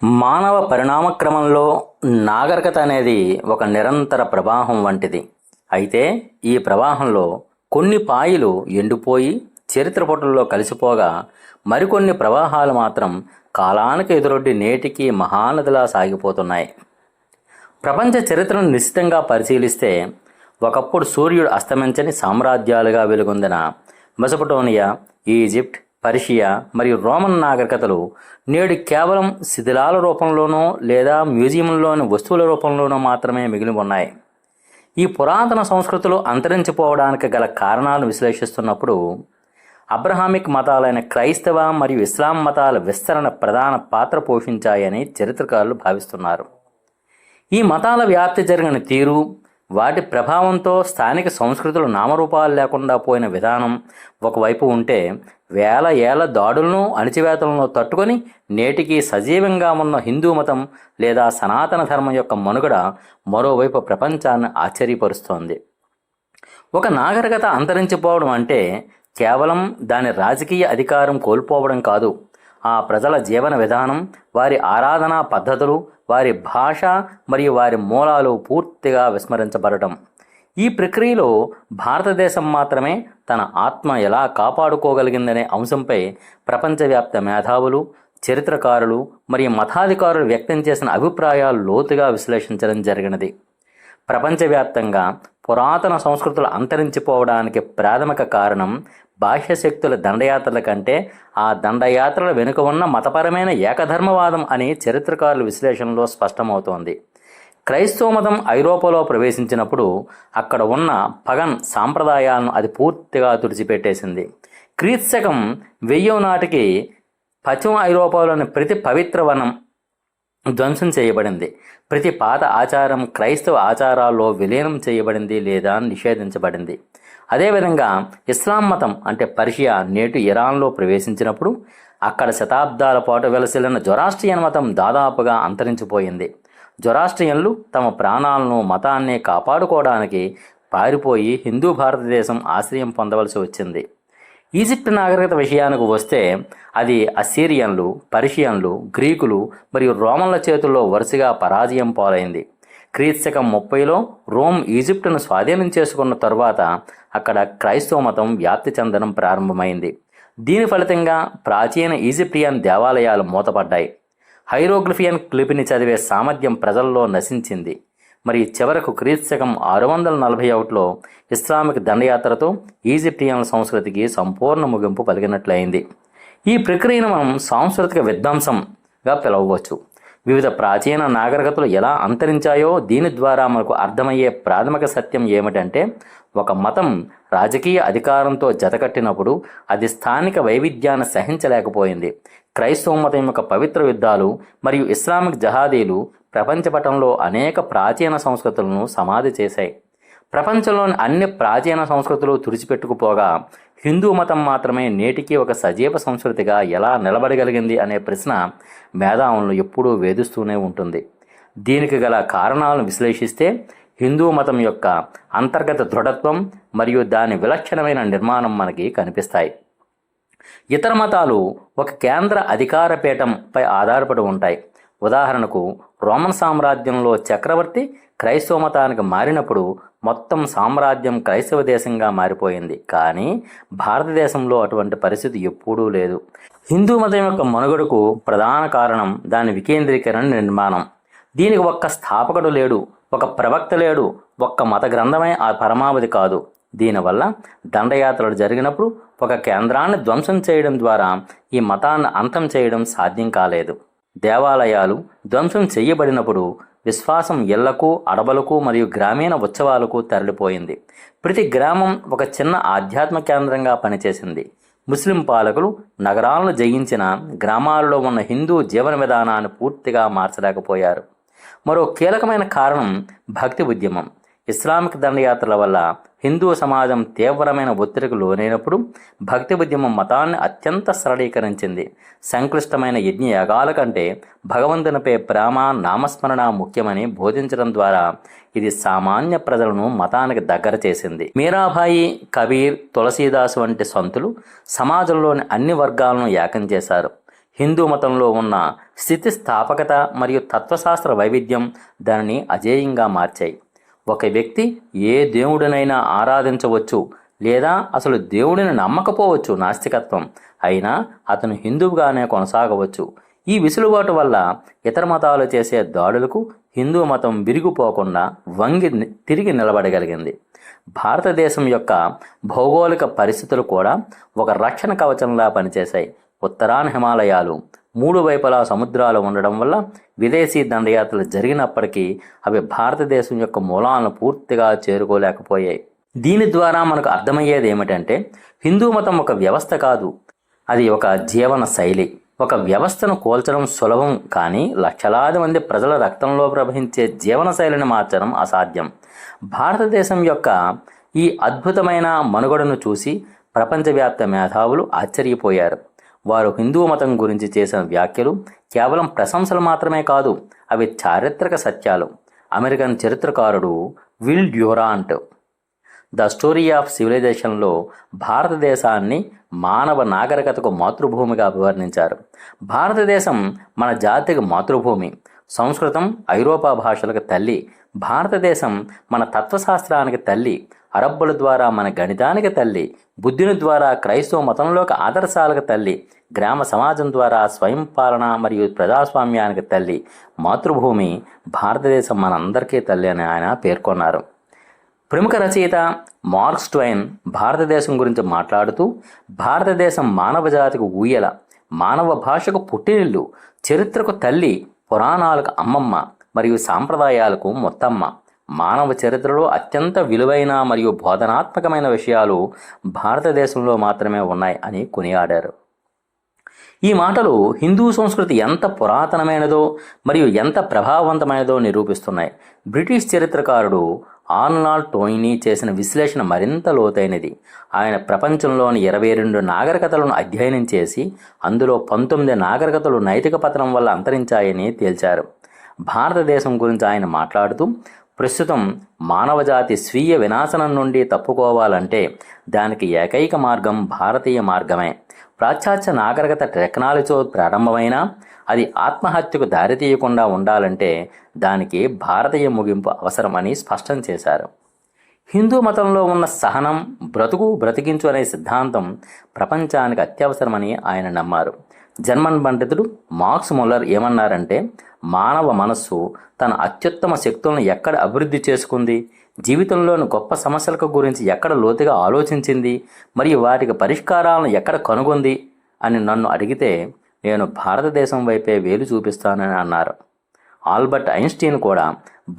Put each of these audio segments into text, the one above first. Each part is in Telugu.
మానవ పరిణామ క్రమంలో నాగరికత అనేది ఒక నిరంతర ప్రవాహం వంటిది. అయితే ఈ ప్రవాహంలో కొన్ని పాయలు ఎండిపోయి చరిత్ర పుటల్లో కలిసిపోగా, మరికొన్ని ప్రవాహాలు మాత్రం కాలానికి ఎదురొడ్డి నేటికి మహానదిలా సాగిపోతున్నాయి. ప్రపంచ చరిత్రను నిశ్చితంగా పరిశీలిస్తే, ఒకప్పుడు సూర్యుడు అస్తమించని సామ్రాజ్యాలుగా వెలుగొందిన మెసొపొటేమియా, ఈజిప్ట్, పర్షియా మరియు రోమన్ నాగరికతలు నేడు కేవలం శిథిలాల రూపంలోనో లేదా మ్యూజియంలోని వస్తువుల రూపంలోనో మాత్రమే మిగిలి ఉన్నాయి. ఈ పురాతన సంస్కృతులు అంతరించిపోవడానికి గల కారణాలను విశ్లేషిస్తున్నప్పుడు, అబ్రహామిక్ మతాలైన క్రైస్తవ మరియు ఇస్లాం మతాల విస్తరణ ప్రధాన పాత్ర పోషించాయని చరిత్రకారులు భావిస్తున్నారు. ఈ మతాల వ్యాప్తి జరిగిన తీరు, వాటి ప్రభావంతో స్థానిక సంస్కృతులు నామరూపాలు లేకుండా పోయిన విధానం ఒకవైపు ఉంటే, వేల ఏళ్ల దాడులను అణిచివేతలను తట్టుకొని నేటికి సజీవంగా ఉన్న హిందూ మతం లేదా సనాతన ధర్మం యొక్క మనుగడ మరోవైపు ప్రపంచాన్ని ఆశ్చర్యపరుస్తోంది. ఒక నాగరికత అంతరించిపోవడం అంటే కేవలం దాని రాజకీయ అధికారం కోల్పోవడం కాదు, ఆ ప్రజల జీవన విధానం, వారి ఆరాధనా పద్ధతులు, వారి భాష మరియు వారి మూలాలు పూర్తిగా విస్మరించబడటం. ఈ ప్రక్రియలో భారతదేశం మాత్రమే తన ఆత్మ ఎలా కాపాడుకోగలిగిందనే అంశంపై ప్రపంచవ్యాప్త మేధావులు, చరిత్రకారులు మరియు మతాధికారులు వ్యక్తం చేసిన అభిప్రాయాలు లోతుగా విశ్లేషించడం జరిగినది. ప్రపంచవ్యాప్తంగా పురాతన సంస్కృతులు అంతరించిపోవడానికి ప్రాథమిక కారణం బాహ్య శక్తుల దండయాత్రల కంటే ఆ దండయాత్రల వెనుక ఉన్న మతపరమైన ఏకధర్మవాదం అని చరిత్రకారుల విశ్లేషణలో స్పష్టమవుతోంది. క్రైస్తవ మతం ఐరోపాలో ప్రవేశించినప్పుడు అక్కడ ఉన్న పగన్ సాంప్రదాయాలను అది పూర్తిగా తుడిచిపెట్టేసింది. క్రీస్తకం 1000 నాటికి పశ్చిమ ఐరోపాలోని ప్రతి పవిత్ర వనం ధ్వంసం చేయబడింది. ప్రతి పాత ఆచారం క్రైస్తవ ఆచారాల్లో విలీనం చేయబడింది లేదా నిషేధించబడింది. అదేవిధంగా ఇస్లాం మతం అంటే పర్షియా నేటి ఇరాన్లో ప్రవేశించినప్పుడు అక్కడ శతాబ్దాల పాటు వెలసిల్లిన జొరాస్ట్రియన్ మతం దాదాపుగా అంతరించిపోయింది. జొరాస్ట్రియన్లు తమ ప్రాణాలను, మతాన్ని కాపాడుకోవడానికి పారిపోయి హిందూ భారతదేశం ఆశ్రయం పొందవలసి వచ్చింది. ఈజిప్ట్ నాగరికత విషయానికి వస్తే, అది అస్సీరియన్లు, పర్షియన్లు, గ్రీకులు మరియు రోమన్ల చేతుల్లో వరుసగా పరాజయం పాలైంది. క్రీస్తకం 30లో రోమ్ ఈజిప్టును స్వాధీనం చేసుకున్న తరువాత అక్కడ క్రైస్తవ మతం వ్యాప్తి చెందడం ప్రారంభమైంది. దీని ఫలితంగా ప్రాచీన ఈజిప్టియన్ దేవాలయాలు మూతపడ్డాయి. హైరోగ్లిఫియన్ లిపిని చదివే సామర్థ్యం ప్రజల్లో నశించింది. మరి చివరకు క్రీస్తకం 641లో ఇస్లామిక్ దండయాత్రతో ఈజిప్టియన్ సంస్కృతికి సంపూర్ణ ముగింపు పలికినట్లయింది. ఈ ప్రక్రియను మనం సాంస్కృతిక విధ్వంసంగా పిలవవచ్చు. వివిధ ప్రాచీన నాగరికతలు ఎలా అంతరించాయో దీని ద్వారా మనకు అర్థమయ్యే ప్రాథమిక సత్యం ఏమిటంటే, ఒక మతం రాజకీయ అధికారంతో జతకట్టినప్పుడు అది స్థానిక వైవిధ్యాన్ని సహించలేకపోయింది. క్రైస్తవ మతం యొక్క పవిత్ర యుద్ధాలు మరియు ఇస్లామిక్ జహాదీలు ప్రపంచపటంలో అనేక ప్రాచీన సంస్కృతులను సమాధి చేశాయి. ప్రపంచంలోని అన్ని ప్రాచీన సంస్కృతులు తుడిచిపెట్టుకుపోగా హిందూ మతం మాత్రమే నేటికి ఒక సజీవ సంస్కృతిగా ఎలా నిలబడగలిగింది అనే ప్రశ్న మేధావులను ఎప్పుడూ వేధిస్తూనే ఉంటుంది. దీనికి గల కారణాలను విశ్లేషిస్తే, హిందూ మతం యొక్క అంతర్గత దృఢత్వం మరియు దాని విలక్షణమైన నిర్మాణం మనకి కనిపిస్తాయి. ఇతర మతాలు ఒక కేంద్ర అధికార పీఠంపై ఆధారపడి ఉంటాయి. ఉదాహరణకు, రోమన్ సామ్రాజ్యంలో చక్రవర్తి క్రైస్తవ మతానికి మారినప్పుడు మొత్తం సామ్రాజ్యం క్రైస్తవ దేశంగా మారిపోయింది. కానీ భారతదేశంలో అటువంటి పరిస్థితి ఎప్పుడూ లేదు. హిందూ మతం యొక్క మనుగడకు ప్రధాన కారణం దాని వికేంద్రీకరణ నిర్మాణం. దీనికి ఒక్క స్థాపకుడు లేడు, ఒక ప్రవక్త లేడు, ఒక్క మత గ్రంథమే ఆ పరమావధి కాదు. దీనివల్ల దండయాత్రలు జరిగినప్పుడు ఒక కేంద్రాన్ని ధ్వంసం చేయడం ద్వారా ఈ మతాన్ని అంతం చేయడం సాధ్యం కాలేదు. దేవాలయాలు ధ్వంసం చేయబడినప్పుడు విశ్వాసం ఇళ్లకు, అడవులకు మరియు గ్రామీణ ఉత్సవాలకు తరలిపోయింది. ప్రతి గ్రామం ఒక చిన్న ఆధ్యాత్మ కేంద్రంగా పనిచేసింది. ముస్లిం పాలకులు నగరాలను జయించిన గ్రామాలలో ఉన్న హిందూ జీవన విధానాన్ని పూర్తిగా మార్చలేకపోయారు. మరో కీలకమైన కారణం భక్తి ఉద్యమం. ఇస్లామిక్ దండయాత్రల వల్ల హిందూ సమాజం తీవ్రమైన ఒత్తిడికి లోనైనప్పుడు భక్తి ఉద్యమం మతాన్ని అత్యంత సరళీకరించింది. సంక్లిష్టమైన యజ్ఞయాగాల కంటే భగవంతునిపై ప్రేమ, నామస్మరణ ముఖ్యమని బోధించడం ద్వారా ఇది సామాన్య ప్రజలను మతానికి దగ్గర చేసింది. మీరాబాయి, కబీర్, తులసీదాస్ వంటి సంతులు సమాజంలోని అన్ని వర్గాలను ఏకం చేశారు. హిందూ మతంలో ఉన్న స్థితిస్థాపకత మరియు తత్వశాస్త్ర వైవిధ్యం దానిని అజేయంగా మార్చాయి. ఒక వ్యక్తి ఏ దేవుడినైనా ఆరాధించవచ్చు లేదా అసలు దేవుడిని నమ్మకపోవచ్చు, నాస్తికత్వం అయినా అతను హిందువుగానే కొనసాగవచ్చు. ఈ విసులుబాటు వల్ల ఇతర మతాలు చేసే దాడులకు హిందూ మతం విరిగిపోకుండా తిరిగి నిలబడగలిగింది. భారతదేశం యొక్క భౌగోళిక పరిస్థితులు కూడా ఒక రక్షణ కవచంలా పనిచేశాయి. ఉత్తరాన హిమాలయాలు, 3 వైపులా సముద్రాలు ఉండడం వల్ల విదేశీ దండయాత్రలు జరిగినప్పటికీ అవి భారతదేశం యొక్క మూలాలను పూర్తిగా చేరుకోలేకపోయాయి. దీని ద్వారా మనకు అర్థమయ్యేది ఏమిటంటే హిందూ మతం ఒక వ్యవస్థ కాదు, అది ఒక జీవన శైలి. ఒక వ్యవస్థను కోల్చడం సులభం, కానీ లక్షలాది మంది ప్రజల రక్తంలో ప్రవహించే జీవన శైలిని మార్చడం అసాధ్యం. భారతదేశం యొక్క ఈ అద్భుతమైన మనుగడను చూసి ప్రపంచవ్యాప్త మేధావులు ఆశ్చర్యపోయారు. వారు హిందూ మతం గురించి చేసిన వ్యాఖ్యలు కేవలం ప్రశంసలు మాత్రమే కాదు, అవి చారిత్రక సత్యాలు. అమెరికన్ చరిత్రకారుడు Will Durant the story of సివిలైజేషన్లో భారతదేశాన్ని మానవ నాగరికతకు మాతృభూమిగా అభివర్ణించారు. భారతదేశం మన జాతికి మాతృభూమి. సంస్కృతం ఐరోపా భాషలకు తల్లి. భారతదేశం మన తత్వశాస్త్రానికి తల్లి. అరబ్బుల ద్వారా మన గణితానికి తల్లి. బుద్ధుని ద్వారా క్రైస్తవ మతంలోకి ఆదర్శాలకు తల్లి. గ్రామ సమాజం ద్వారా స్వయం పాలన మరియు ప్రజాస్వామ్యానికి తల్లి. మాతృభూమి భారతదేశం మనందరికీ తల్లి అని ఆయన పేర్కొన్నారు. ప్రముఖ రచయిత మార్క్స్ ట్వైన్ భారతదేశం గురించి మాట్లాడుతూ, భారతదేశం మానవ జాతికి ఊయల, మానవ భాషకు పుట్టినిల్లు, చరిత్రకు తల్లి, పురాణాలకు అమ్మమ్మ మరియు సాంప్రదాయాలకు మొత్తమ్మ. మానవ చరిత్రలో అత్యంత విలువైన మరియు బోధనాత్మకమైన విషయాలు భారతదేశంలో మాత్రమే ఉన్నాయి అని కొనియాడారు. ఈ మాటలు హిందూ సంస్కృతి ఎంత పురాతనమైనదో మరియు ఎంత ప్రభావవంతమైనదో నిరూపిస్తున్నాయి. బ్రిటిష్ చరిత్రకారుడు ఆర్నాల్డ్ టోయినీ చేసిన విశ్లేషణ మరింత లోతైనది. ఆయన ప్రపంచంలోని 22 నాగరికతలను అధ్యయనం చేసి అందులో 19 నాగరికతలు నైతిక పతనం వల్ల అంతరించాయని తేల్చారు. భారతదేశం గురించి ఆయన మాట్లాడుతూ, ప్రస్తుతం మానవజాతి స్వీయ వినాశనం నుండి తప్పుకోవాలంటే దానికి ఏకైక మార్గం భారతీయ మార్గమే. పాశ్చాత్య నాగరికత టెక్నాలజీతో ప్రారంభమైనా అది ఆత్మహత్యకు దారితీయకుండా ఉండాలంటే దానికి భారతీయ ముగింపు అవసరమని స్పష్టం చేశారు. హిందూ మతంలో ఉన్న సహనం, బ్రతికించు అనే సిద్ధాంతం ప్రపంచానికి అత్యవసరమని ఆయన నమ్మారు. జర్మన్ పండితుడు మార్క్స్ ముల్లర్ ఏమన్నారంటే, మానవ మనస్సు తన అత్యుత్తమ శక్తులను ఎక్కడ అభివృద్ధి చేసుకుంది, జీవితంలోని గొప్ప సమస్యల గురించి ఎక్కడ లోతుగా ఆలోచించింది మరియు వాటికి పరిష్కారాలను ఎక్కడ కనుగొంది అని నన్ను అడిగితే నేను భారతదేశం వైపే వేలు చూపిస్తానని అన్నారు. ఆల్బర్ట్ ఐన్స్టీన్ కూడా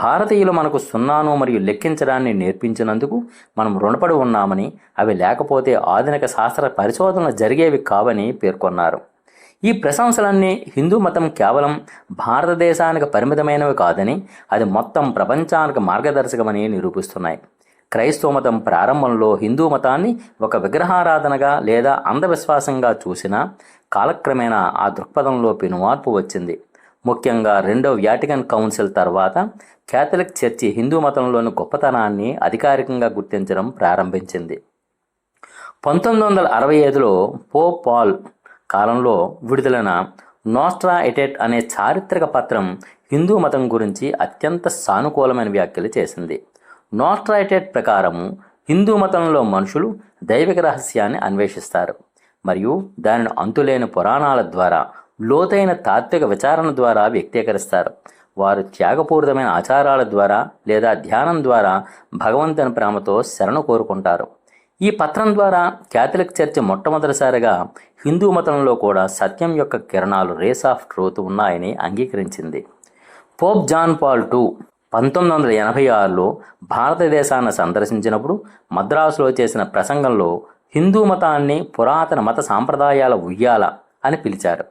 భారతీయులు మనకు సున్నాను మరియు లెక్కించడాన్ని నేర్పించినందుకు మనం రుణపడి ఉన్నామని, అవి లేకపోతే ఆధునిక శాస్త్ర పరిశోధనలు జరిగేవి కావని పేర్కొన్నారు. ఈ ప్రశంసలన్నీ హిందూ మతం కేవలం భారతదేశానికి పరిమితమైనవి కాదని, అది మొత్తం ప్రపంచానికి మార్గదర్శకమని నిరూపిస్తున్నాయి. క్రైస్తవ మతం ప్రారంభంలో హిందూ మతాన్ని ఒక విగ్రహారాధనగా లేదా అంధవిశ్వాసంగా చూసినా కాలక్రమేణా ఆ దృక్పథంలో పెనుమార్పు వచ్చింది. ముఖ్యంగా 2వ వ్యాటికన్ కౌన్సిల్ తర్వాత క్యాథలిక్ చర్చి హిందూ మతంలోని గొప్పతనాన్ని అధికారికంగా గుర్తించడం ప్రారంభించింది. 1965లో పోప్ పాల్ కాలంలో విడుదలైన నోస్ట్రా ఎటెట్ అనే చారిత్రక పత్రం హిందూ మతం గురించి అత్యంత సానుకూలమైన వ్యాఖ్యలు చేసింది. నోస్ట్రా ఎటెట్ ప్రకారం హిందూ మతంలో మనుషులు దైవిక రహస్యాన్ని అన్వేషిస్తారు మరియు దానిని అంతులేని పురాణాల ద్వారా, లోతైన తాత్విక విచారణ ద్వారా వ్యక్తీకరిస్తారు. వారు త్యాగపూరితమైన ఆచారాల ద్వారా లేదా ధ్యానం ద్వారా భగవంతుని ప్రేమతో శరణు కోరుకుంటారు. ఈ పత్రం ద్వారా క్యాథలిక్ చర్చి మొట్టమొదటిసారిగా హిందూ మతంలో కూడా సత్యం యొక్క కిరణాలు, రేస్ ఆఫ్ ట్రూత్ ఉన్నాయని అంగీకరించింది. పోప్ జాన్ పాల్ II 1986లో భారతదేశాన్ని సందర్శించినప్పుడు మద్రాసులో చేసిన ప్రసంగంలో హిందూ మతాన్ని పురాతన మత సాంప్రదాయాల ఉయ్యాల అని పిలిచారు.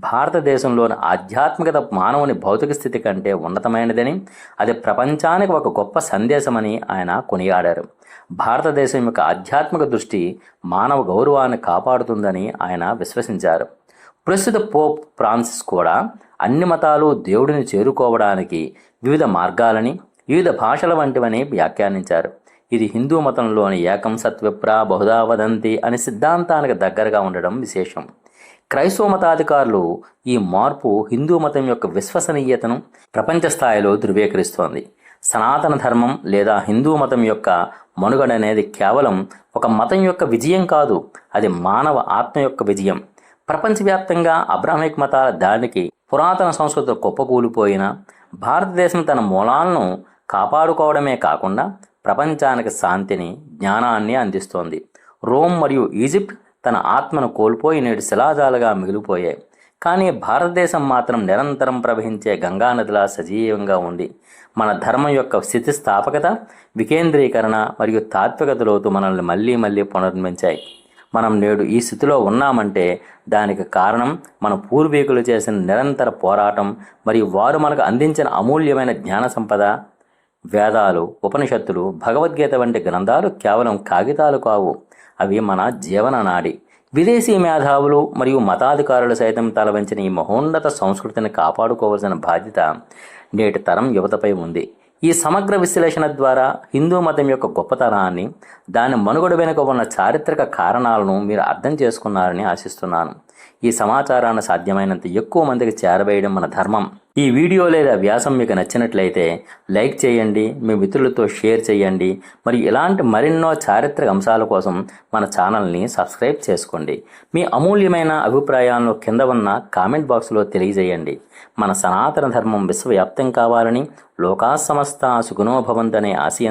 భారతదేశంలోని ఆధ్యాత్మికత మానవుని భౌతిక స్థితి కంటే ఉన్నతమైనదని, అది ప్రపంచానికి ఒక గొప్ప సందేశమని ఆయన కొనియాడారు. భారతదేశం యొక్క ఆధ్యాత్మిక దృష్టి మానవ గౌరవాన్ని కాపాడుతుందని ఆయన విశ్వసించారు. ప్రస్తుత పోప్ ఫ్రాన్సిస్ కూడా అన్ని మతాలు దేవుడిని చేరుకోవడానికి వివిధ మార్గాలని, వివిధ భాషల వంటివని వ్యాఖ్యానించారు. ఇది హిందూ మతంలోని ఏకం సత్విప్రా బహుదా వదంతి అనే సిద్ధాంతానికి దగ్గరగా ఉండడం విశేషం. క్రైస్తవ మతాధికారులు ఈ మార్పు హిందూ మతం యొక్క విశ్వసనీయతను ప్రపంచ స్థాయిలో ధృవీకరిస్తోంది. సనాతన ధర్మం లేదా హిందూ మతం యొక్క మనుగడ అనేది కేవలం ఒక మతం యొక్క విజయం కాదు, అది మానవ ఆత్మ యొక్క విజయం. ప్రపంచవ్యాప్తంగా అబ్రాహ్మిక్ మతాల దాడికి పురాతన సంస్కృతి కుప్పకూలిపోయిన భారతదేశం తన మూలాలను కాపాడుకోవడమే కాకుండా ప్రపంచానికి శాంతిని, జ్ఞానాన్ని అందిస్తోంది. రోమ్ మరియు ఈజిప్ట్ తన ఆత్మను కోల్పోయి నేడు శిలాజాలుగా మిగిలిపోయాయి. కానీ భారతదేశం మాత్రం నిరంతరం ప్రవహించే గంగానదిలా సజీవంగా ఉంది. మన ధర్మం యొక్క స్థితిస్థాపకత, వికేంద్రీకరణ మరియు తాత్వికత లోతు మనల్ని మళ్ళీ మళ్ళీ పునర్నిర్మించాయి. మనం నేడు ఈ స్థితిలో ఉన్నామంటే దానికి కారణం మన పూర్వీకులు చేసిన నిరంతర పోరాటం మరియు వారు మనకు అందించిన అమూల్యమైన జ్ఞాన సంపద. వేదాలు, ఉపనిషత్తులు, భగవద్గీత వంటి గ్రంథాలు కేవలం కాగితాలు కావు, అవి మన జీవన నాడి. విదేశీ మేధావులు మరియు మతాధికారులు సైతం తలవంచిన ఈ మహోన్నత సంస్కృతిని కాపాడుకోవాల్సిన బాధ్యత నేటి తరం యువతపై ఉంది. ఈ సమగ్ర విశ్లేషణ ద్వారా హిందూ మతం యొక్క గొప్పతనాన్ని, దాని మనుగడ వెనుక ఉన్న చారిత్రక కారణాలను మీరు అర్థం చేసుకున్నారని ఆశిస్తున్నాను. ఈ సమాచారాన్ని సాధ్యమైనంత ఎక్కువ మందికి చేరవేయడం మన ధర్మం. ఈ వీడియో లేదా వ్యాసం మీకు నచ్చినట్లయితే లైక్ చేయండి, మీ మిత్రులతో షేర్ చేయండి, మరియు ఇలాంటి మరెన్నో చారిత్రక అంశాల కోసం మన ఛానల్ని సబ్స్క్రైబ్ చేసుకోండి. మీ అమూల్యమైన అభిప్రాయాలను కింద ఉన్న కామెంట్ బాక్స్లో తెలియజేయండి. మన సనాతన ధర్మం విశ్వవ్యాప్తం కావాలని, లోకా సమస్త సుఖినో భవంతు అనే ఆశయం